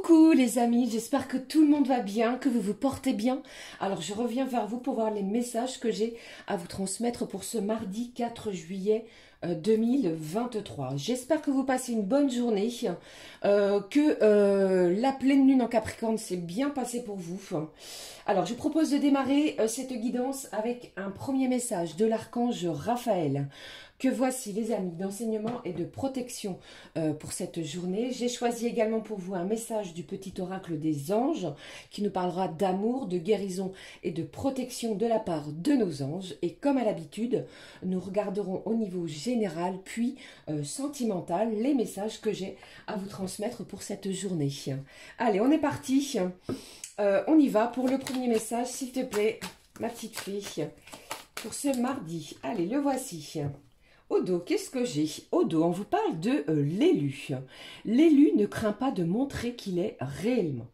Coucou les amis, j'espère que tout le monde va bien, que vous vous portez bien. Alors je reviens vers vous pour voir les messages que j'ai à vous transmettre pour ce mardi 4 juillet 2023. J'espère que vous passez une bonne journée, que la pleine lune en Capricorne s'est bien passée pour vous. Alors je vous propose de démarrer cette guidance avec un premier message de l'archange Raphaël. Que voici les amis d'enseignement et de protection pour cette journée. J'ai choisi également pour vous un message du petit oracle des anges qui nous parlera d'amour, de guérison et de protection de la part de nos anges. Et comme à l'habitude, nous regarderons au niveau général puis sentimental les messages que j'ai à vous transmettre pour cette journée. Allez, on est parti. On y va pour le premier message, s'il te plaît, ma petite fille, pour ce mardi. Allez, le voici. Au dos, qu'est-ce que j'ai? Au dos, on vous parle de l'élu. L'élu ne craint pas de montrer qu'il est réellement.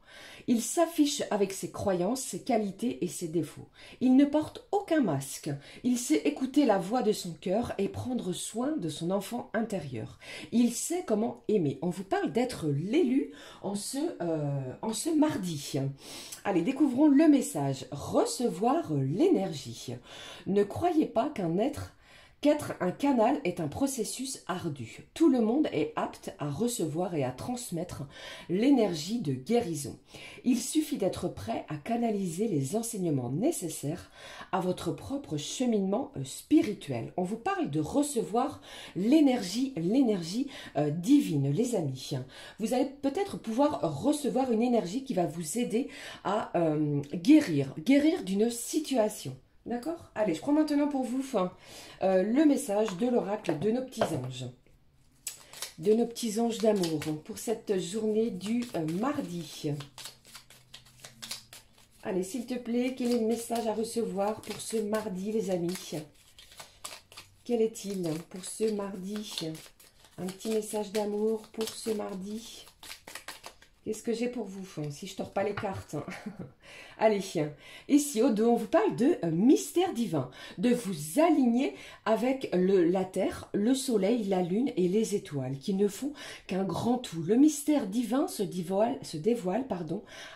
Il s'affiche avec ses croyances, ses qualités et ses défauts. Il ne porte aucun masque. Il sait écouter la voix de son cœur et prendre soin de son enfant intérieur. Il sait comment aimer. On vous parle d'être l'élu en ce mardi. Allez, découvrons le message. Recevoir l'énergie. Ne croyez pas qu'être un canal est un processus ardu. Tout le monde est apte à recevoir et à transmettre l'énergie de guérison. Il suffit d'être prêt à canaliser les enseignements nécessaires à votre propre cheminement spirituel. On vous parle de recevoir l'énergie divine, les amis. Vous allez peut-être pouvoir recevoir une énergie qui va vous aider à guérir d'une situation. D'accord? Allez, je prends maintenant pour vous le message de l'oracle de nos petits anges. De nos petits anges d'amour pour cette journée du mardi. Allez, s'il te plaît, quel est le message à recevoir pour ce mardi, les amis? Quel est-il pour ce mardi? Un petit message d'amour pour ce mardi. Qu'est-ce que j'ai pour vous, si je ne tords pas les cartes? Allez, ici au dos, on vous parle de mystère divin, de vous aligner avec la terre, le soleil, la lune et les étoiles, qui ne font qu'un grand tout. Le mystère divin se dévoile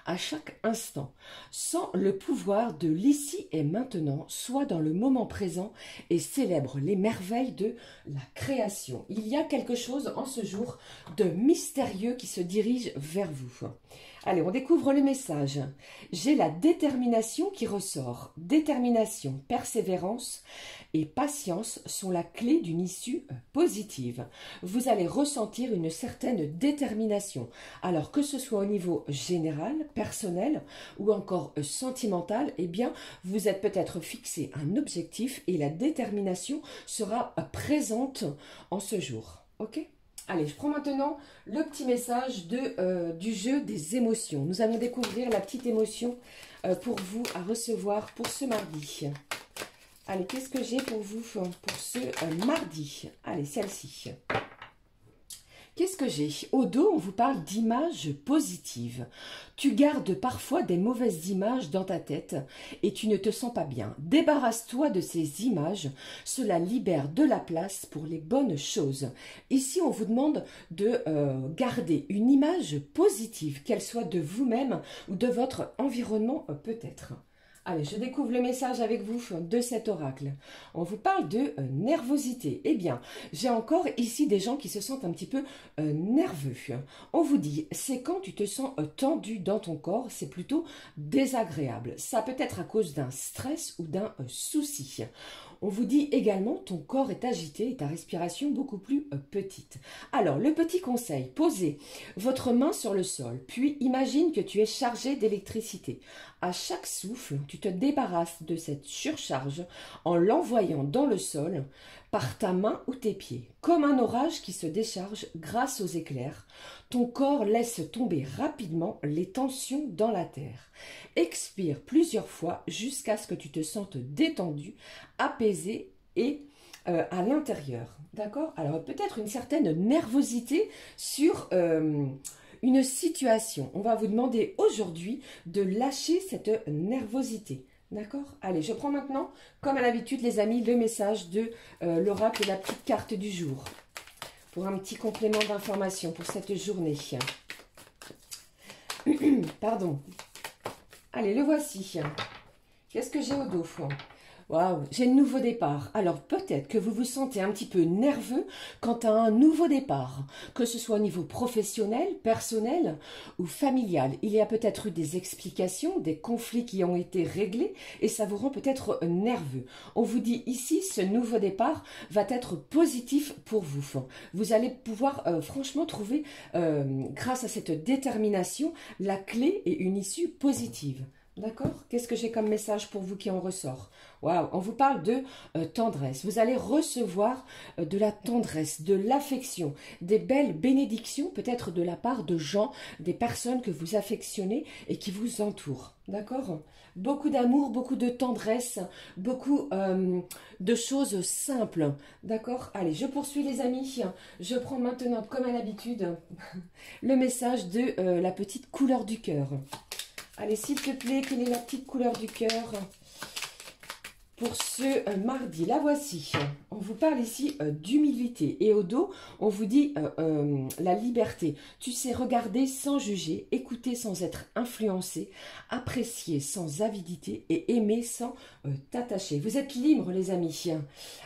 à chaque instant, sans le pouvoir de l'ici et maintenant, soit dans le moment présent et célèbre les merveilles de la création. Il y a quelque chose en ce jour de mystérieux qui se dirige vers vous. Allez, on découvre le message. J'ai la détermination qui ressort. Détermination, persévérance et patience sont la clé d'une issue positive. Vous allez ressentir une certaine détermination. Alors que ce soit au niveau général, personnel ou encore sentimental, eh bien, vous êtes peut-être fixé un objectif et la détermination sera présente en ce jour. Ok ? Allez, je prends maintenant le petit message du jeu des émotions. Nous allons découvrir la petite émotion pour vous à recevoir pour ce mardi. Allez, qu'est-ce que j'ai pour vous pour ce mardi? Allez, celle-ci. Qu'est-ce que j'ai? Au dos, on vous parle d'images positives. Tu gardes parfois des mauvaises images dans ta tête et tu ne te sens pas bien. Débarrasse-toi de ces images, cela libère de la place pour les bonnes choses. Ici, on vous demande de garder une image positive, qu'elle soit de vous-même ou de votre environnement peut-être. Allez, je découvre le message avec vous de cet oracle. On vous parle de nervosité. Eh bien, j'ai encore ici des gens qui se sentent un petit peu nerveux. On vous dit, c'est quand tu te sens tendu dans ton corps, c'est plutôt désagréable. Ça peut être à cause d'un stress ou d'un souci. On vous dit également, ton corps est agité et ta respiration beaucoup plus petite. Alors, le petit conseil, posez votre main sur le sol, puis imagine que tu es chargé d'électricité. À chaque souffle, tu te débarrasses de cette surcharge en l'envoyant dans le sol par ta main ou tes pieds. Comme un orage qui se décharge grâce aux éclairs, ton corps laisse tomber rapidement les tensions dans la terre. Expire plusieurs fois jusqu'à ce que tu te sentes détendu, apaisé et à l'intérieur. D'accord? Alors peut-être une certaine nervosité sur une situation. On va vous demander aujourd'hui de lâcher cette nervosité. D'accord? Allez, je prends maintenant, comme à l'habitude, les amis, le message de l'oracle et la petite carte du jour. Pour un petit complément d'information pour cette journée. Pardon. Allez, le voici. Qu'est-ce que j'ai au dos? Waouh, j'ai le nouveau départ. Alors peut-être que vous vous sentez un petit peu nerveux quant à un nouveau départ, que ce soit au niveau professionnel, personnel ou familial. Il y a peut-être eu des explications, des conflits qui ont été réglés et ça vous rend peut-être nerveux. On vous dit ici, ce nouveau départ va être positif pour vous. Vous allez pouvoir franchement trouver, grâce à cette détermination, la clé et une issue positive. D'accord? Qu'est-ce que j'ai comme message pour vous qui en ressort? Waouh, on vous parle de tendresse. Vous allez recevoir de la tendresse, de l'affection, des belles bénédictions, peut-être de la part de gens, des personnes que vous affectionnez et qui vous entourent. D'accord? Beaucoup d'amour, beaucoup de tendresse, beaucoup de choses simples. D'accord? Allez, je poursuis les amis. Je prends maintenant, comme à l'habitude, le message de la petite couleur du cœur. Allez, s'il te plaît, quelle est la petite couleur du cœur pour ce mardi? La voici. On vous parle ici d'humilité. Et au dos, on vous dit la liberté. Tu sais regarder sans juger, écouter sans être influencé, apprécier sans avidité et aimer sans t'attacher. Vous êtes libres, les amis.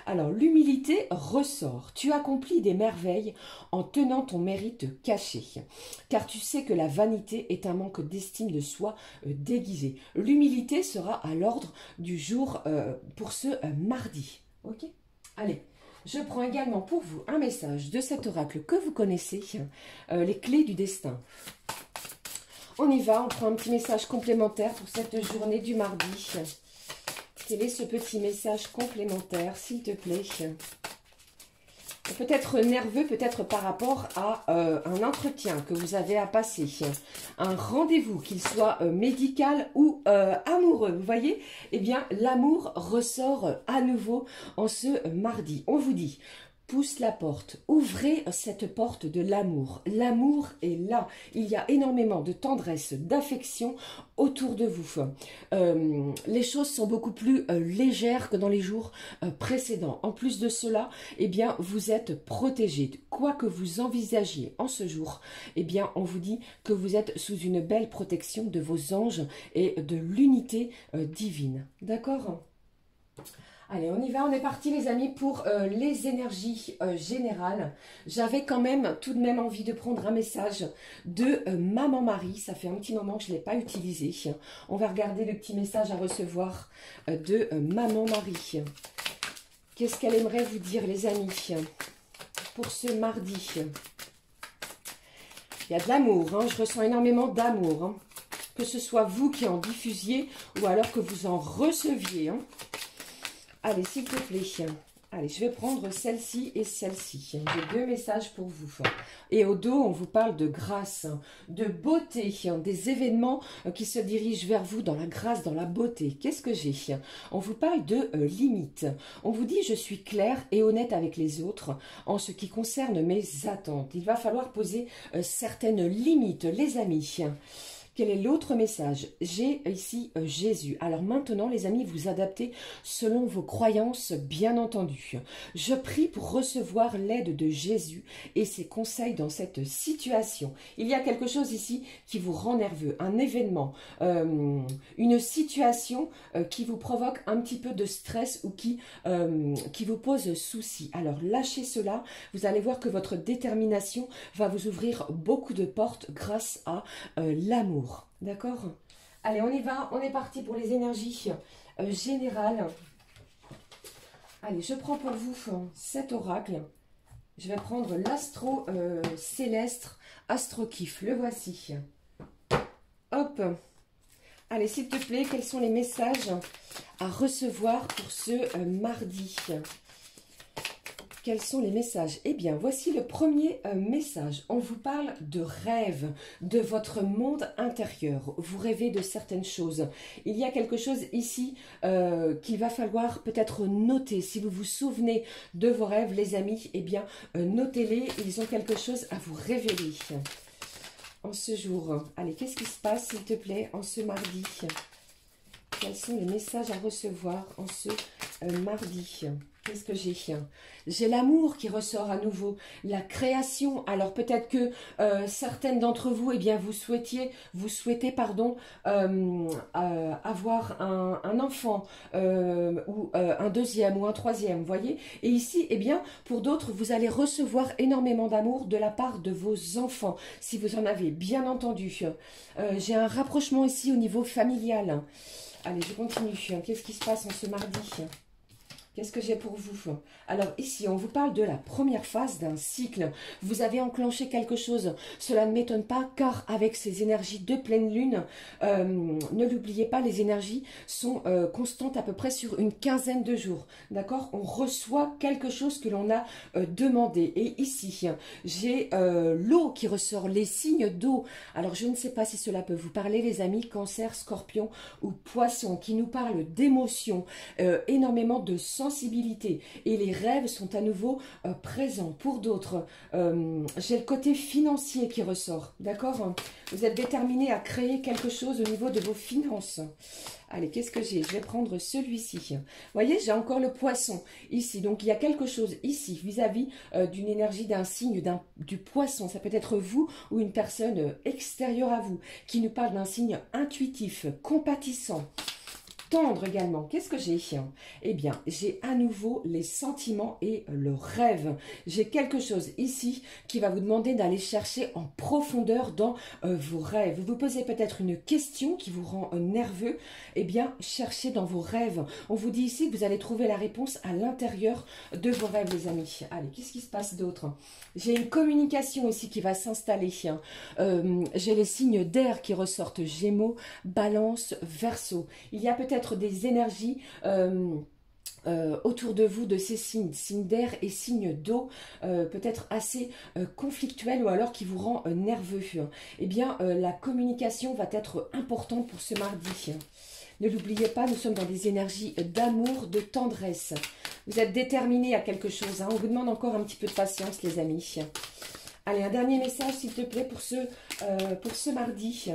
Alors, l'humilité ressort. Tu accomplis des merveilles en tenant ton mérite caché. Car tu sais que la vanité est un manque d'estime de soi déguisé. L'humilité sera à l'ordre du jour pour ce mardi. Ok? Allez, je prends également pour vous un message de cet oracle que vous connaissez, les clés du destin. On y va, on prend un petit message complémentaire pour cette journée du mardi. Quel est ce petit message complémentaire, s'il te plaît? Peut-être nerveux, peut-être par rapport à un entretien que vous avez à passer, un rendez-vous, qu'il soit médical ou amoureux. Vous voyez, eh bien, l'amour ressort à nouveau en ce mardi. On vous dit, pousse la porte, ouvrez cette porte de l'amour. L'amour est là. Il y a énormément de tendresse, d'affection autour de vous. Les choses sont beaucoup plus légères que dans les jours précédents. En plus de cela, eh bien, vous êtes protégé. Quoi que vous envisagiez en ce jour, eh bien, on vous dit que vous êtes sous une belle protection de vos anges et de l'unité divine. D'accord ? Allez, on y va, on est parti les amis pour les énergies générales. J'avais quand même tout de même envie de prendre un message de Maman Marie. Ça fait un petit moment que je ne l'ai pas utilisé. On va regarder le petit message à recevoir de Maman Marie. Qu'est-ce qu'elle aimerait vous dire les amis pour ce mardi? Il y a de l'amour, hein, je ressens énormément d'amour. Hein. Que ce soit vous qui en diffusiez ou alors que vous en receviez. Hein. Allez, s'il te plaît. Allez, je vais prendre celle-ci et celle-ci. J'ai deux messages pour vous. Et au dos, on vous parle de grâce, de beauté, des événements qui se dirigent vers vous dans la grâce, dans la beauté. Qu'est-ce que j'ai? On vous parle de limites. On vous dit, je suis claire et honnête avec les autres en ce qui concerne mes attentes. Il va falloir poser certaines limites, les amis. Quel est l'autre message? J'ai ici Jésus. Alors maintenant, les amis, vous adaptez selon vos croyances, bien entendu. Je prie pour recevoir l'aide de Jésus et ses conseils dans cette situation. Il y a quelque chose ici qui vous rend nerveux, un événement, une situation qui vous provoque un petit peu de stress ou qui vous pose souci. Alors lâchez cela, vous allez voir que votre détermination va vous ouvrir beaucoup de portes grâce à l'amour. D'accord? Allez, on y va. On est parti pour les énergies générales. Allez, je prends pour vous cet oracle. Je vais prendre l'astro céleste, astro kiff. Le voici. Hop. Allez, s'il te plaît, quels sont les messages à recevoir pour ce mardi? Quels sont les messages? Eh bien, voici le premier message. On vous parle de rêve, de votre monde intérieur. Vous rêvez de certaines choses. Il y a quelque chose ici qu'il va falloir peut-être noter. Si vous vous souvenez de vos rêves, les amis, eh bien, notez-les. Ils ont quelque chose à vous révéler en ce jour. Allez, qu'est-ce qui se passe, s'il te plaît, en ce mardi? Quels sont les messages à recevoir en ce mardi? Qu'est-ce que j'ai? J'ai l'amour qui ressort à nouveau, la création. Alors peut-être que certaines d'entre vous, eh bien, vous souhaitez, pardon, avoir un enfant ou un deuxième ou un troisième, vous voyez. Et ici, eh bien, pour d'autres, vous allez recevoir énormément d'amour de la part de vos enfants, si vous en avez, bien entendu. J'ai un rapprochement ici au niveau familial. Allez, je continue. Qu'est-ce qui se passe en ce mardi? Qu'est-ce que j'ai pour vous? Alors ici, on vous parle de la première phase d'un cycle. Vous avez enclenché quelque chose. Cela ne m'étonne pas car avec ces énergies de pleine lune, ne l'oubliez pas, les énergies sont constantes à peu près sur une quinzaine de jours. D'accord? On reçoit quelque chose que l'on a demandé. Et ici, j'ai l'eau qui ressort, les signes d'eau. Alors je ne sais pas si cela peut vous parler, les amis, Cancer, Scorpion ou Poisson, qui nous parlent d'émotions, énormément de sensibilité, et les rêves sont à nouveau présents. Pour d'autres, j'ai le côté financier qui ressort, d'accord? Vous êtes déterminé à créer quelque chose au niveau de vos finances. Allez, qu'est-ce que j'ai? Je vais prendre celui-ci. Vous voyez, j'ai encore le poisson ici. Donc, il y a quelque chose ici vis-à-vis d'une énergie, d'un signe, du poisson. Ça peut être vous ou une personne extérieure à vous qui nous parle d'un signe intuitif, compatissant. Tendre également. Qu'est-ce que j'ai? Eh bien, j'ai à nouveau les sentiments et le rêve. J'ai quelque chose ici qui va vous demander d'aller chercher en profondeur dans vos rêves. Vous vous posez peut-être une question qui vous rend nerveux. Eh bien, cherchez dans vos rêves. On vous dit ici que vous allez trouver la réponse à l'intérieur de vos rêves, les amis. Allez, qu'est-ce qui se passe d'autre? J'ai une communication ici qui va s'installer. J'ai les signes d'air qui ressortent. Gémeaux, Balance, Verseau. Il y a peut-être des énergies autour de vous de ces signes d'air et signes d'eau, peut-être assez conflictuels ou alors qui vous rend nerveux. Eh bien, la communication va être importante pour ce mardi. Ne l'oubliez pas, nous sommes dans des énergies d'amour, de tendresse. Vous êtes déterminés à quelque chose. On vous demande encore un petit peu de patience, les amis. Allez, un dernier message, s'il te plaît, pour ce mardi.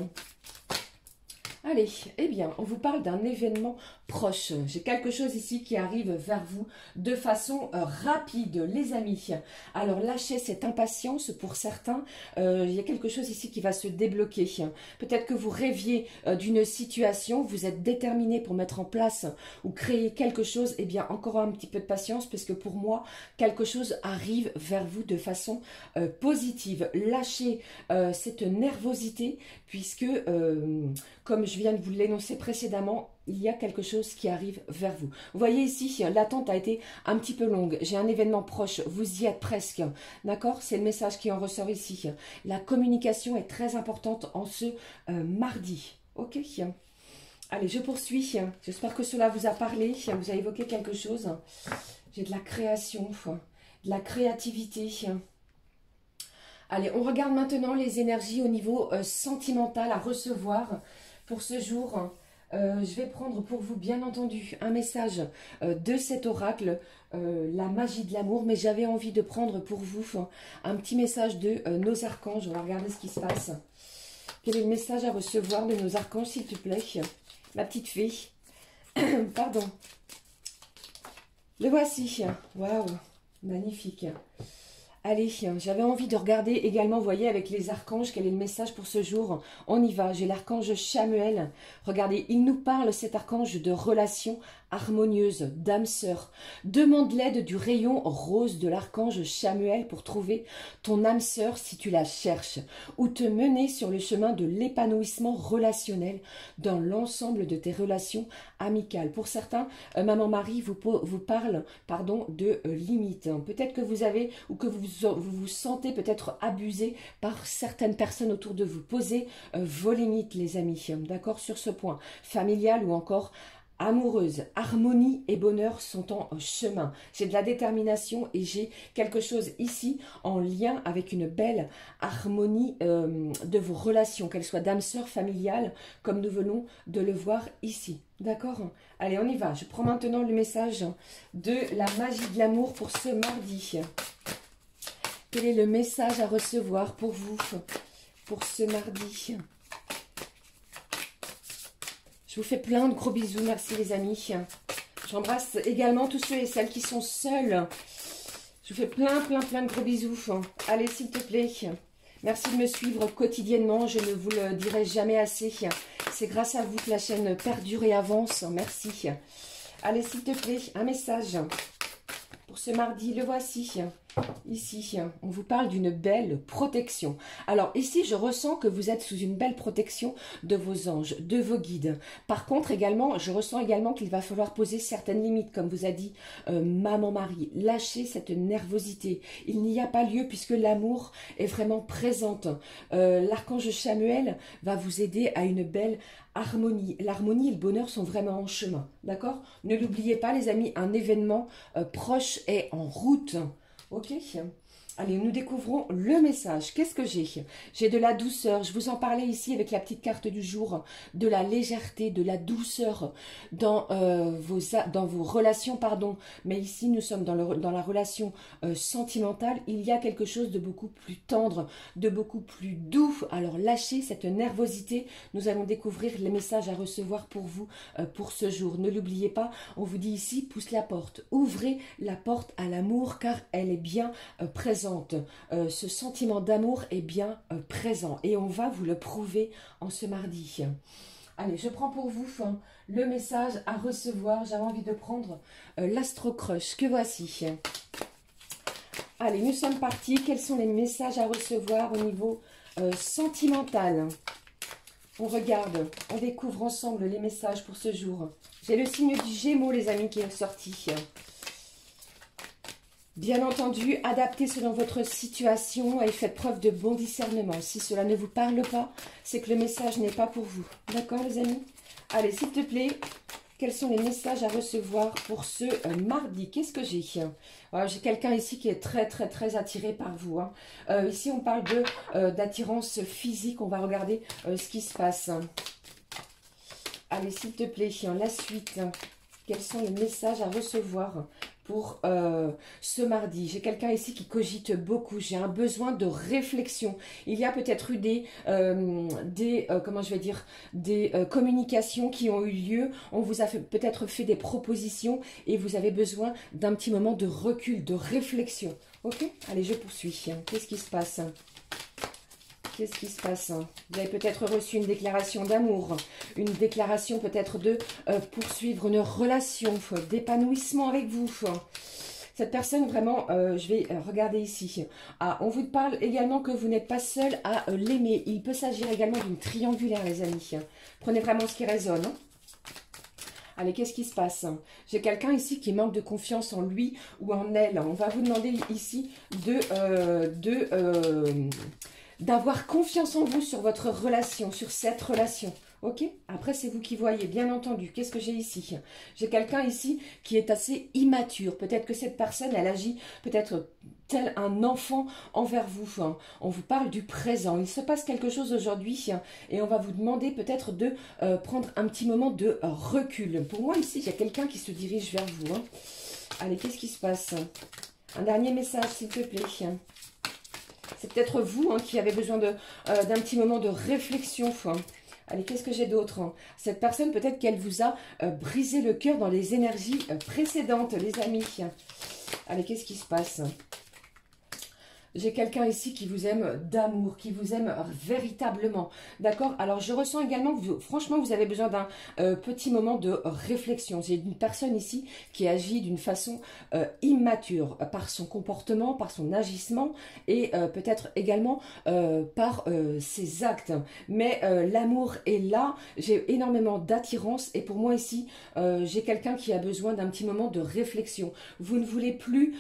Allez, eh bien, on vous parle d'un événement proche. J'ai quelque chose ici qui arrive vers vous de façon rapide, les amis. Alors, lâchez cette impatience pour certains. Il y a quelque chose ici qui va se débloquer. Peut-être que vous rêviez d'une situation, vous êtes déterminé pour mettre en place ou créer quelque chose. Eh bien, encore un petit peu de patience parce que pour moi, quelque chose arrive vers vous de façon positive. Lâchez cette nervosité puisque, comme je viens de vous l'énoncer précédemment, il y a quelque chose qui arrive vers vous. Vous voyez ici, l'attente a été un petit peu longue. J'ai un événement proche, vous y êtes presque. D'accord? C'est le message qui en ressort ici. La communication est très importante en ce mardi. Ok? Allez, je poursuis. J'espère que cela vous a parlé. Vous a évoqué quelque chose. J'ai de la création, de la créativité. Allez, on regarde maintenant les énergies au niveau sentimental à recevoir pour ce jour. Je vais prendre pour vous, bien entendu, un message de cet oracle, la magie de l'amour. Mais j'avais envie de prendre pour vous un petit message de nos archanges. On va regarder ce qui se passe. Quel est le message à recevoir de nos archanges, s'il te plaît? Ma petite fée. Pardon. Le voici. Waouh, magnifique. Allez, j'avais envie de regarder également, vous voyez, avec les archanges, quel est le message pour ce jour. On y va, j'ai l'archange Chamuel. Regardez, il nous parle, cet archange, de relations harmonieuses, d'âme sœur. Demande l'aide du rayon rose de l'archange Chamuel pour trouver ton âme sœur si tu la cherches, ou te mener sur le chemin de l'épanouissement relationnel dans l'ensemble de tes relations amicales. Pour certains, Maman Marie vous parle de limites. Peut-être que vous avez, ou que vous vous sentez peut-être abusé par certaines personnes autour de vous. Posez vos limites, les amis, d'accord, sur ce point. Familial ou encore amoureuse, harmonie et bonheur sont en chemin. J'ai de la détermination et j'ai quelque chose ici en lien avec une belle harmonie de vos relations, qu'elles soient d'âme sœur, familiale, comme nous venons de le voir ici. D'accord? Allez, on y va. Je prends maintenant le message de la magie de l'amour pour ce mardi. Quel est le message à recevoir pour vous, pour ce mardi? Je vous fais plein de gros bisous. Merci les amis. J'embrasse également tous ceux et celles qui sont seuls. Je vous fais plein de gros bisous. Allez, s'il te plaît. Merci de me suivre quotidiennement. Je ne vous le dirai jamais assez. C'est grâce à vous que la chaîne perdure et avance. Merci. Allez, s'il te plaît, un message pour ce mardi. Le voici. Ici, on vous parle d'une belle protection. Alors ici, je ressens que vous êtes sous une belle protection de vos anges, de vos guides. Par contre, également, je ressens également qu'il va falloir poser certaines limites, comme vous a dit maman Marie. Lâchez cette nervosité. Il n'y a pas lieu puisque l'amour est vraiment présente. L'archange Chamuel va vous aider à une belle harmonie. L'harmonie et le bonheur sont vraiment en chemin. D'accord? Ne l'oubliez pas, les amis, un événement proche est en route. Ok, allez, nous découvrons le message. Qu'est-ce que j'ai? J'ai de la douceur. Je vous en parlais ici avec la petite carte du jour. De la légèreté, de la douceur dans vos relations, pardon. Mais ici, nous sommes dans la relation sentimentale. Il y a quelque chose de beaucoup plus tendre, de beaucoup plus doux. Alors, lâchez cette nervosité. Nous allons découvrir les messages à recevoir pour vous pour ce jour. Ne l'oubliez pas, on vous dit ici, pousse la porte. Ouvrez la porte à l'amour car elle est bien présente. Ce sentiment d'amour est bien présent et on va vous le prouver en ce mardi. Allez, je prends pour vous le message à recevoir. J'avais envie de prendre l'Astro Crush que voici. Allez, nous sommes partis. Quels sont les messages à recevoir au niveau sentimental? On regarde, on découvre ensemble les messages pour ce jour. J'ai le signe du Gémeaux, les amis, qui est sorti. Bien entendu, adaptez selon votre situation et faites preuve de bon discernement. Si cela ne vous parle pas, c'est que le message n'est pas pour vous. D'accord, les amis? Allez, s'il te plaît, quels sont les messages à recevoir pour ce mardi? Qu'est-ce que j'ai? Voilà, j'ai quelqu'un ici qui est très attiré par vous. Hein. Ici, on parle d'attirance physique. On va regarder ce qui se passe. Allez, s'il te plaît, la suite. Quels sont les messages à recevoir pour ce mardi? J'ai quelqu'un ici qui cogite beaucoup. J'ai un besoin de réflexion. Il y a peut-être eu comment je vais dire, des communications qui ont eu lieu. On vous a peut-être fait des propositions et vous avez besoin d'un petit moment de recul, de réflexion. Ok? Allez, je poursuis. Qu'est-ce qui se passe? Qu'est-ce qui se passe? Vous avez peut-être reçu une déclaration d'amour, une déclaration peut-être de poursuivre une relation, d'épanouissement avec vous. Cette personne, vraiment, je vais regarder ici. Ah, on vous parle également que vous n'êtes pas seul à l'aimer. Il peut s'agir également d'une triangulaire, les amis. Prenez vraiment ce qui résonne. Hein. Allez, qu'est-ce qui se passe? J'ai quelqu'un ici qui manque de confiance en lui ou en elle. On va vous demander ici d'avoir confiance en vous sur votre relation, sur cette relation. Ok? Après, c'est vous qui voyez, bien entendu. Qu'est-ce que j'ai ici? J'ai quelqu'un ici qui est assez immature. Peut-être que cette personne, elle agit peut-être tel un enfant envers vous. Hein. On vous parle du présent. Il se passe quelque chose aujourd'hui hein, et on va vous demander peut-être de prendre un petit moment de recul. Pour moi, ici, il y a quelqu'un qui se dirige vers vous. Hein. Allez, qu'est-ce qui se passe? Un dernier message, s'il te plaît. C'est peut-être vous hein, qui avez besoin d'un petit moment de réflexion. Hein. Allez, qu'est-ce que j'ai d'autre? Cette personne, peut-être qu'elle vous a brisé le cœur dans les énergies précédentes, les amis. Allez, qu'est-ce qui se passe? J'ai quelqu'un ici qui vous aime d'amour, qui vous aime véritablement. D'accord? Alors, je ressens également que, franchement, vous avez besoin d'un petit moment de réflexion. J'ai une personne ici qui agit d'une façon immature par son comportement, par son agissement et peut-être également par ses actes. Mais l'amour est là. J'ai énormément d'attirance et pour moi ici, j'ai quelqu'un qui a besoin d'un petit moment de réflexion. Vous ne voulez plus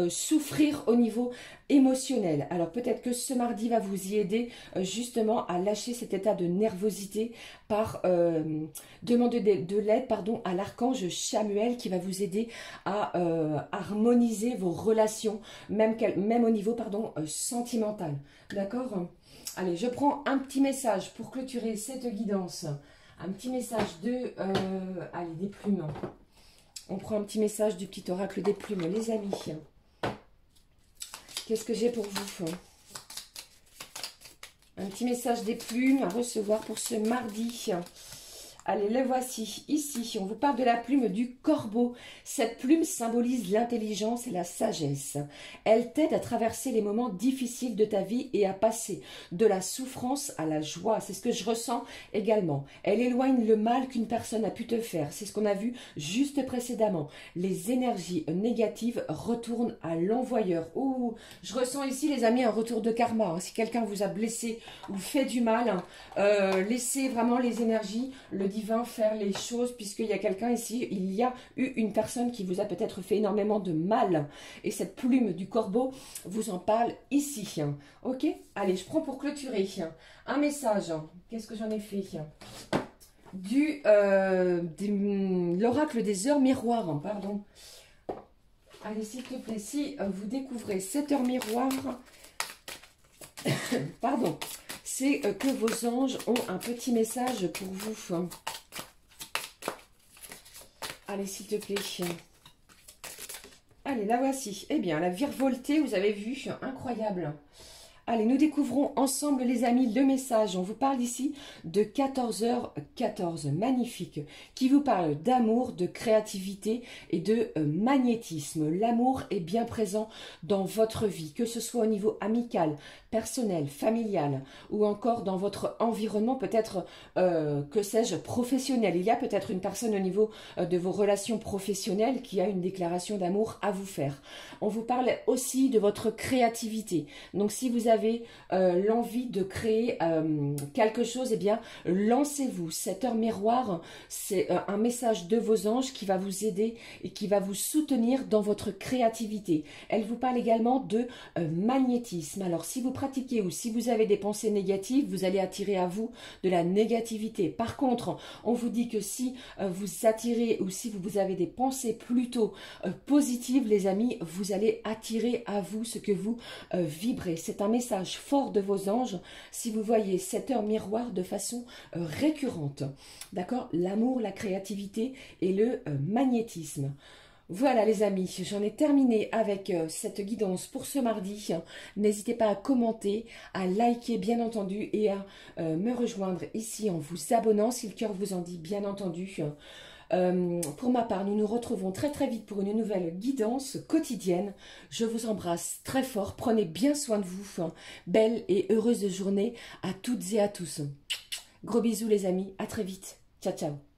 souffrir au niveau émotionnel. Alors peut-être que ce mardi va vous y aider justement à lâcher cet état de nervosité par demander de l'aide à l'archange Chamuel qui va vous aider à harmoniser vos relations, même au niveau sentimental. D'accord? Allez, je prends un petit message pour clôturer cette guidance. Un petit message allez, des plumes. On prend un petit message du petit oracle des plumes, les amis. Qu'est-ce que j'ai pour vous? Un petit message des plumes à recevoir pour ce mardi. Allez, le voici, ici, on vous parle de la plume du corbeau. Cette plume symbolise l'intelligence et la sagesse. Elle t'aide à traverser les moments difficiles de ta vie et à passer de la souffrance à la joie. C'est ce que je ressens également. Elle éloigne le mal qu'une personne a pu te faire. C'est ce qu'on a vu juste précédemment. Les énergies négatives retournent à l'envoyeur. Ouh, je ressens ici, les amis, un retour de karma. Si quelqu'un vous a blessé ou fait du mal, laissez vraiment les énergies, le divin faire les choses, puisqu'il y a quelqu'un ici, il y a eu une personne qui vous a peut-être fait énormément de mal, et cette plume du corbeau vous en parle ici. Ok, allez, je prends pour clôturer un message. Qu'est-ce que j'en ai fait? L'oracle des heures miroirs, pardon. Allez, s'il te plaît, si vous découvrez cette heure miroir, pardon, c'est que vos anges ont un petit message pour vous. Allez, s'il te plaît. Allez, la voici. Eh bien, la virevoltée, vous avez vu, incroyable. Allez, nous découvrons ensemble, les amis, le message. On vous parle ici de 14h14, magnifique, qui vous parle d'amour, de créativité et de magnétisme. L'amour est bien présent dans votre vie, que ce soit au niveau amical, personnel, familial, ou encore dans votre environnement, peut-être, que sais-je, professionnel. Il y a peut-être une personne au niveau de vos relations professionnelles qui a une déclaration d'amour à vous faire. On vous parle aussi de votre créativité. Donc, si vous avez l'envie de créer quelque chose, eh bien, lancez-vous. Cette heure miroir, c'est un message de vos anges qui va vous aider et qui va vous soutenir dans votre créativité. Elle vous parle également de magnétisme. Alors, si vous pratiquez ou si vous avez des pensées négatives, vous allez attirer à vous de la négativité. Par contre, on vous dit que si vous attirez ou si vous avez des pensées plutôt positives, les amis, vous allez attirer à vous ce que vous vibrez. C'est un message fort de vos anges si vous voyez cette heure miroir de façon récurrente. D'accord? L'amour, la créativité et le magnétisme. Voilà les amis, j'en ai terminé avec cette guidance pour ce mardi. N'hésitez pas à commenter, à liker bien entendu et à me rejoindre ici en vous abonnant si le cœur vous en dit bien entendu. Pour ma part, nous nous retrouvons très très vite pour une nouvelle guidance quotidienne. Je vous embrasse très fort, prenez bien soin de vous. Belle et heureuse journée à toutes et à tous. Gros bisous les amis, à très vite. Ciao ciao.